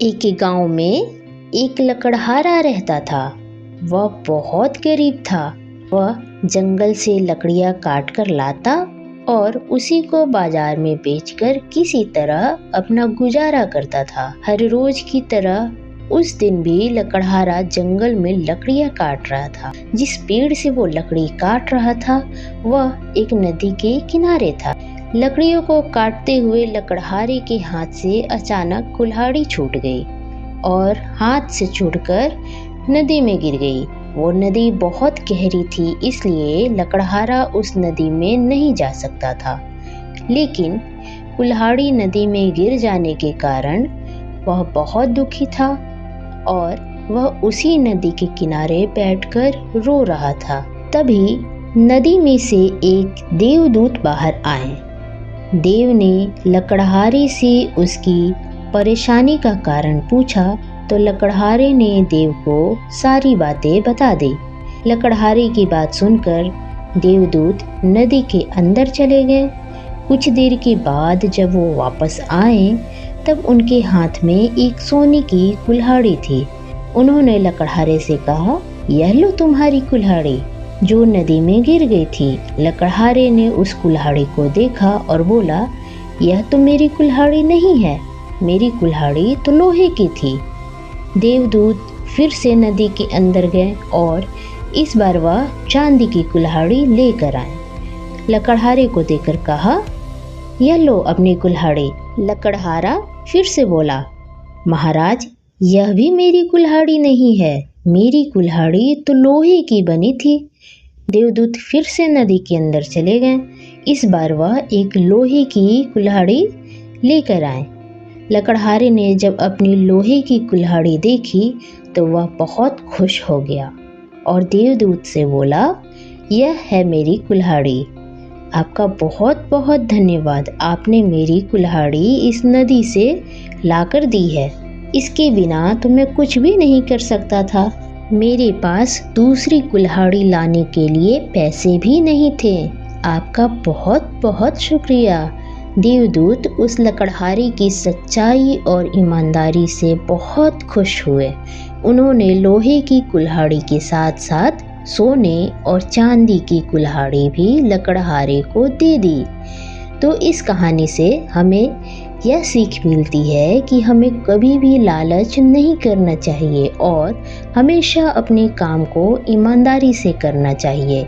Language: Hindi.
एक गांव में एक लकड़हारा रहता था। वह बहुत गरीब था। वह जंगल से लकड़ियां काट कर लाता और उसी को बाजार में बेचकर किसी तरह अपना गुजारा करता था। हर रोज की तरह उस दिन भी लकड़हारा जंगल में लकड़ियां काट रहा था। जिस पेड़ से वो लकड़ी काट रहा था वह एक नदी के किनारे था। लकड़ियों को काटते हुए लकड़हारे के हाथ से अचानक कुल्हाड़ी छूट गई और हाथ से छूटकर नदी में गिर गई। वो नदी बहुत गहरी थी, इसलिए लकड़हारा उस नदी में नहीं जा सकता था। लेकिन कुल्हाड़ी नदी में गिर जाने के कारण वह बहुत दुखी था और वह उसी नदी के किनारे बैठकर रो रहा था। तभी नदी में से एक देवदूत बाहर आए। देव ने लकड़हारे से उसकी परेशानी का कारण पूछा तो लकड़हारे ने देव को सारी बातें बता दी। लकड़हारे की बात सुनकर देवदूत नदी के अंदर चले गए। कुछ देर के बाद जब वो वापस आए तब उनके हाथ में एक सोने की कुल्हाड़ी थी। उन्होंने लकड़हारे से कहा, यह लो तुम्हारी कुल्हाड़ी जो नदी में गिर गई थी। लकड़हारे ने उस कुल्हाड़ी को देखा और बोला, यह तो मेरी कुल्हाड़ी नहीं है, मेरी कुल्हाड़ी तो लोहे की थी। देवदूत फिर से नदी के अंदर गए और इस बार वह चांदी की कुल्हाड़ी लेकर आए। लकड़हारे को देकर कहा, यह लो अपनी कुल्हाड़ी। लकड़हारा फिर से बोला, महाराज यह भी मेरी कुल्हाड़ी नहीं है, मेरी कुल्हाड़ी तो लोहे की बनी थी। देवदूत फिर से नदी के अंदर चले गए। इस बार वह एक लोहे की कुल्हाड़ी लेकर आए। लकड़हारे ने जब अपनी लोहे की कुल्हाड़ी देखी तो वह बहुत खुश हो गया और देवदूत से बोला, यह है मेरी कुल्हाड़ी। आपका बहुत बहुत धन्यवाद, आपने मेरी कुल्हाड़ी इस नदी से लाकर दी है। इसके बिना तो मैं कुछ भी नहीं कर सकता था। मेरे पास दूसरी कुल्हाड़ी लाने के लिए पैसे भी नहीं थे। आपका बहुत बहुत शुक्रिया। देवदूत उस लकड़हारे की सच्चाई और ईमानदारी से बहुत खुश हुए। उन्होंने लोहे की कुल्हाड़ी के साथ साथ सोने और चांदी की कुल्हाड़ी भी लकड़हारे को दे दी। तो इस कहानी से हमें यह सीख मिलती है कि हमें कभी भी लालच नहीं करना चाहिए और हमेशा अपने काम को ईमानदारी से करना चाहिए।